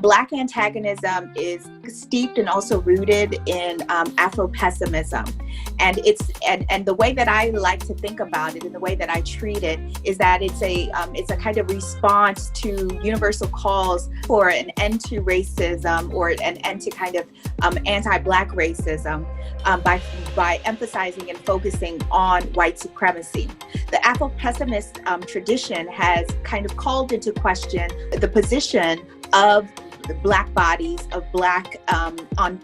Black antagonism is steeped and also rooted in Afro-pessimism. And the way that I like to think about it and the way that I treat it is that it's a kind of response to universal calls for an end to racism or an end to kind of anti-Black racism by emphasizing and focusing on white supremacy. The Afro-pessimist tradition has kind of called into question the position of the Black bodies, of Black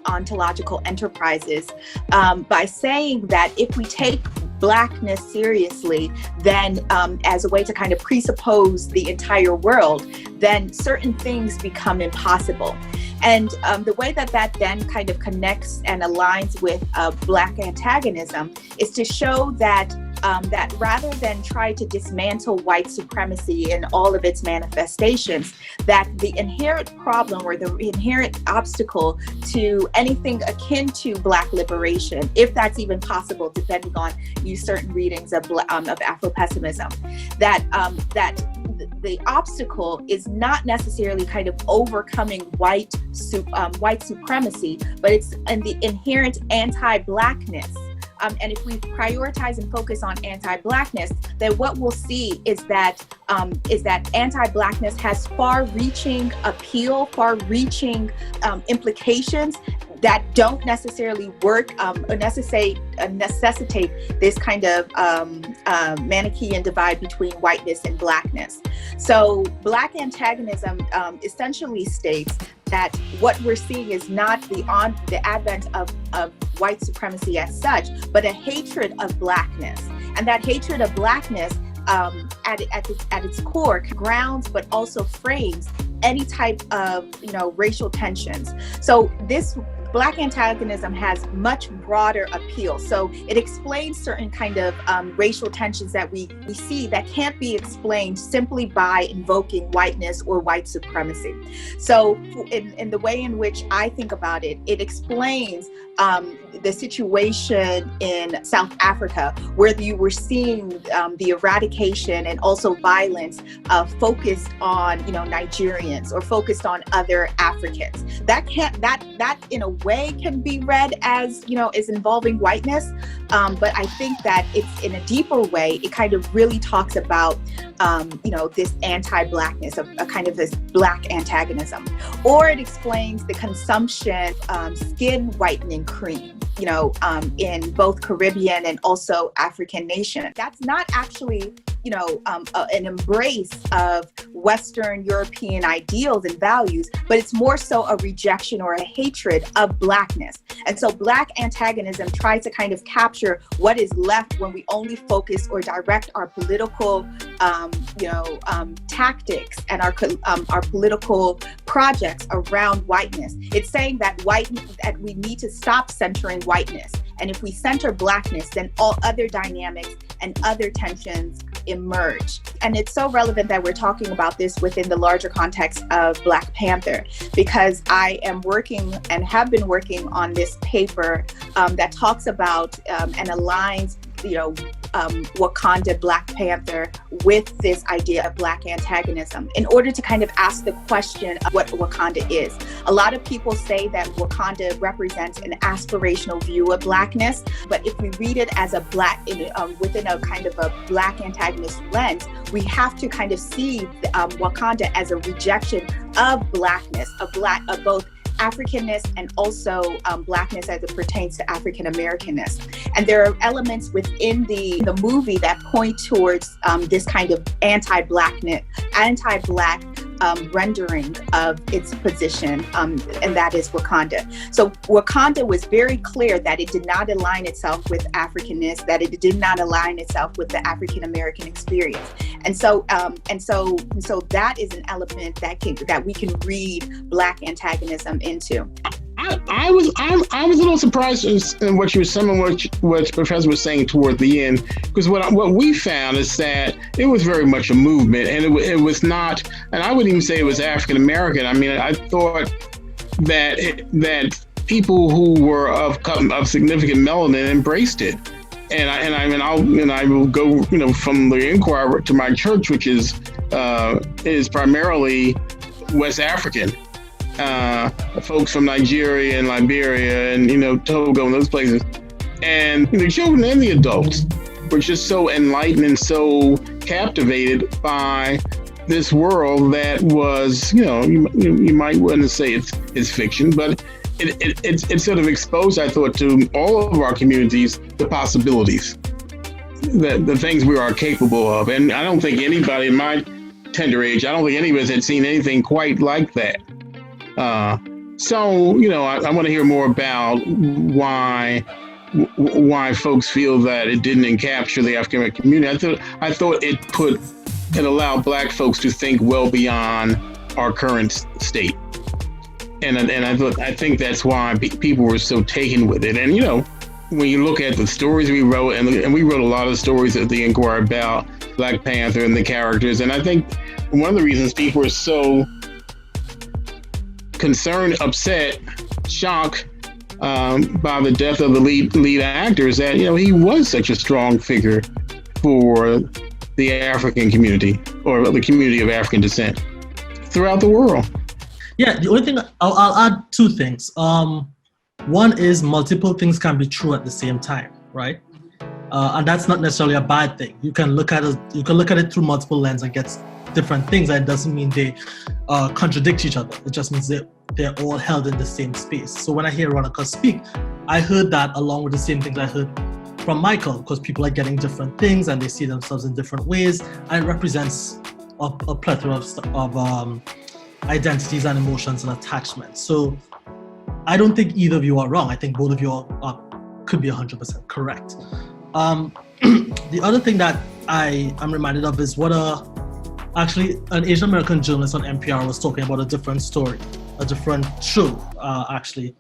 ontological enterprises, by saying that if we take Blackness seriously, then as a way to kind of presuppose the entire world, then certain things become impossible. And the way that then kind of connects and aligns with Black antagonism is to show that that rather than try to dismantle white supremacy in all of its manifestations, that the inherent problem or the inherent obstacle to anything akin to Black liberation, if that's even possible, depending on certain readings of Afro-pessimism, that the obstacle is not necessarily kind of overcoming white supremacy, but it's in the inherent anti-Blackness. And if we prioritize and focus on anti-Blackness, then what we'll see is that anti-Blackness has far-reaching appeal, far-reaching implications that don't necessarily work or necessitate this kind of Manichaean divide between whiteness and Blackness. So Black antagonism essentially states that what we're seeing is not the advent of white supremacy as such, but a hatred of Blackness. And that hatred of Blackness at its core grounds, but also frames any type of racial tensions. So this Black antagonism has much broader appeal. So it explains certain kind of racial tensions that we see that can't be explained simply by invoking whiteness or white supremacy. So in the way in which I think about it, it explains the situation in South Africa, where you were seeing the eradication and also violence focused on Nigerians or focused on other Africans. That in a way can be read as is involving whiteness, but I think that it's in a deeper way. It kind of really talks about this anti-Blackness, a kind of this Black antagonism, or it explains the consumption skin whitening cream in both Caribbean and also African nations. That's not actually an embrace of Western European ideals and values, but it's more so a rejection or a hatred of Blackness. And so Black antagonism tries to kind of capture what is left when we only focus or direct our political tactics and our political projects around whiteness. It's saying that we need to stop centering whiteness. And if we center Blackness, then all other dynamics and other tensions emerge. And it's so relevant that we're talking about this within the larger context of Black Panther, because I am working and have been working on this paper that talks about and aligns Wakanda Black Panther with this idea of Black antagonism in order to kind of ask the question of what Wakanda is. A lot of people say that Wakanda represents an aspirational view of Blackness, but if we read it as a within a kind of a Black antagonist lens, we have to kind of see Wakanda as a rejection of Blackness, of both Africanness and also Blackness as it pertains to African Americanness. And there are elements within the movie that point towards this kind of anti-Black rendering of its position, and that is Wakanda. So Wakanda was very clear that it did not align itself with Africanness, that it did not align itself with the African American experience. And so that is an element that we can read Black antagonism into. I was a little surprised in what you were saying, what the professor was saying toward the end, because what we found is that it was very much a movement, and it was not, and I wouldn't even say it was African American. I mean, I thought that people who were of significant melanin embraced it, and I will go from the Inquirer to my church, which is primarily West African. folks from Nigeria and Liberia and, Togo and those places. And the children and the adults were just so enlightened and so captivated by this world that was, you might want to say it's fiction, but it sort of exposed, I thought, to all of our communities the possibilities, the things we are capable of. And I don't think anybody in my tender age, I don't think any of us had seen anything quite like that. So, I want to hear more about why folks feel that it didn't capture the African American community. I thought it allowed Black folks to think well beyond our current state. And I think that's why people were so taken with it. And, when you look at the stories we wrote, and we wrote a lot of stories at the Inquirer about Black Panther and the characters. And I think one of the reasons people are so concerned, upset, shocked by the death of the lead actor is that, he was such a strong figure for the African community, or the community of African descent throughout the world. Yeah, the only thing, I'll add two things. One is multiple things can be true at the same time, right? And that's not necessarily a bad thing. You can look at it through multiple lenses and get different things, and it doesn't mean they contradict each other. It just means they're all held in the same space. So when I hear Rónké speak, I heard that along with the same things I heard from Mikhael, because people are getting different things and they see themselves in different ways, and it represents a plethora of identities and emotions and attachments. So I don't think either of you are wrong. I think both of you could be 100% correct. The other thing that I am reminded of is actually an Asian American journalist on NPR was talking about a different story, a different show actually.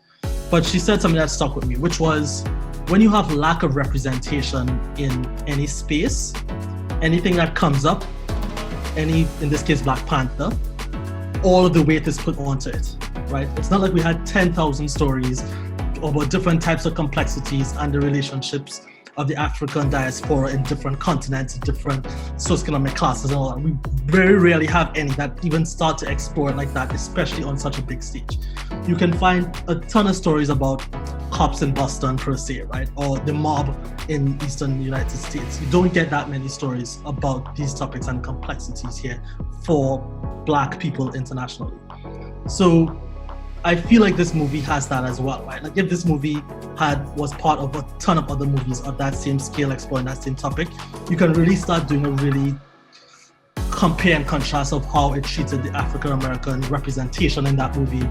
But she said something that stuck with me, which was, when you have lack of representation in any space, anything that comes up, in this case Black Panther, all of the weight is put onto it, right? It's not like we had 10,000 stories about different types of complexities and the relationships of the African diaspora in different continents, different socioeconomic classes and all that. We very rarely have any that even start to explore it like that, especially on such a big stage. You can find a ton of stories about cops in Boston per se, right? Or the mob in Eastern United States. You don't get that many stories about these topics and complexities here for Black people internationally. So I feel like this movie has that as well, right? Like if this movie was part of a ton of other movies of that same scale exploring that same topic, you can really start doing a really compare and contrast of how it treated the African American representation in that movie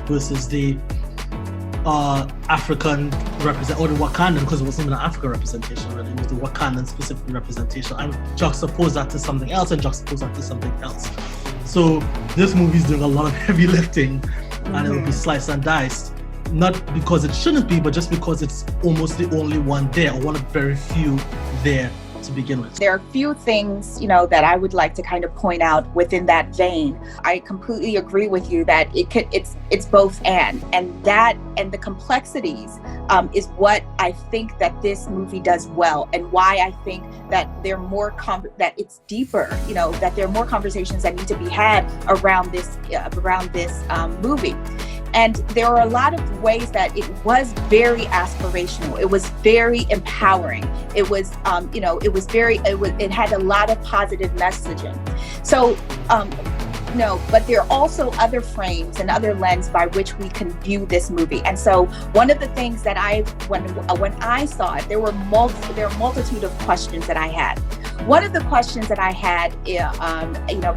versus the African or the Wakandan, because it wasn't even an African representation really, it was the Wakandan specific representation, and juxtapose that to something else and juxtapose that to something else. So this movie is doing a lot of heavy lifting, and it will be sliced and diced, not because it shouldn't be, but just because it's almost the only one there, or one of very few there to begin with. There are a few things, that I would like to kind of point out within that vein. I completely agree with you that it's both and the complexities is what I think that this movie does well, and why I think that that it's deeper, that there are more conversations that need to be had around this movie. And there are a lot of ways that it was very aspirational. It was very empowering. It was, it had a lot of positive messaging. So, but there are also other frames and other lenses by which we can view this movie. And so one of the things that when I saw it, there were a multitude of questions that I had. One of the questions that I had,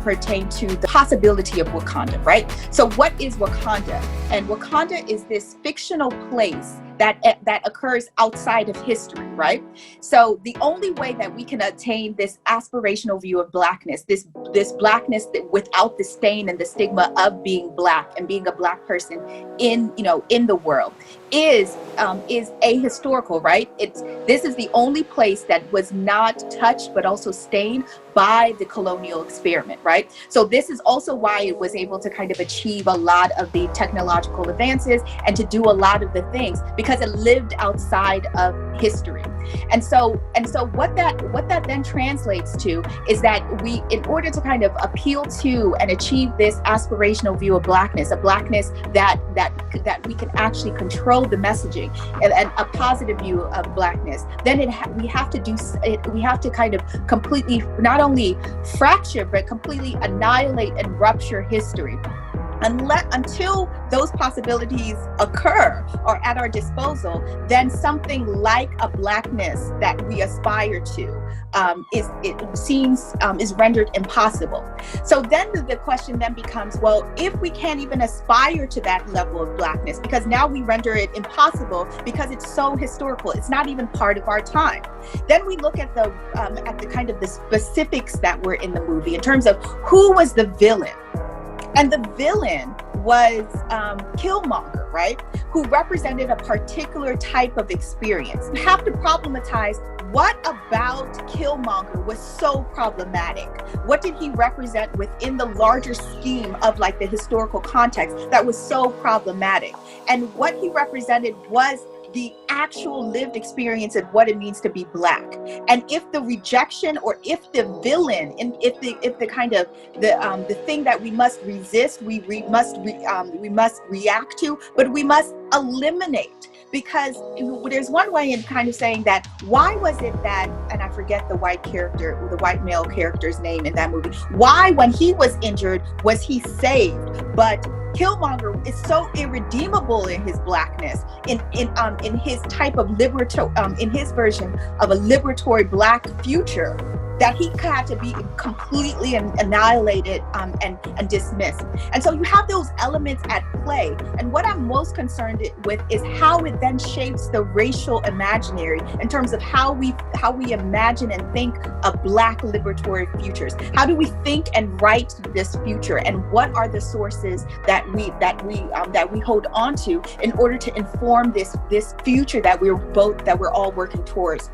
pertained to the possibility of Wakanda, right? So what is Wakanda? And Wakanda is this fictional place that occurs outside of history, right? So the only way that we can attain this aspirational view of Blackness, this Blackness that without the stain and the stigma of being Black and being a Black person in the world, is ahistorical, right? This is the only place that was not touched but also stained by the colonial experiment, right? So this is also why it was able to kind of achieve a lot of the technological advances and to do a lot of the things, because it lived outside of history. And so what that then translates to is that we, in order to kind of appeal to and achieve this aspirational view of Blackness, a Blackness that we can actually control the messaging, and a positive view of Blackness, then we have to kind of completely not only fracture but completely annihilate and rupture history. Until those possibilities occur or at our disposal, then something like a Blackness that we aspire to is rendered impossible. So then the question then becomes, well, if we can't even aspire to that level of Blackness, because now we render it impossible because it's so historical, it's not even part of our time. Then we look at the kind of the specifics that were in the movie in terms of who was the villain. And the villain was Killmonger, right? Who represented a particular type of experience. You have to problematize what about Killmonger was so problematic. What did he represent within the larger scheme of like the historical context that was so problematic? And what he represented was the actual lived experience of what it means to be Black. And if the rejection, or if the villain, and if the kind of the thing that we must resist, we must react to, but we must eliminate. Because there's one way in kind of saying that, why was it that, and I forget the white male character's name in that movie, why when he was injured was he saved, but Killmonger is so irredeemable in his Blackness, in his type of in his version of a liberatory Black future, that he had to be completely annihilated and dismissed. And so you have those elements at play. And what I'm most concerned with is how it then shapes the racial imaginary in terms of how we imagine and think of Black liberatory futures. How do we think and write this future? And what are the sources that we hold on to in order to inform this future that we're all working towards?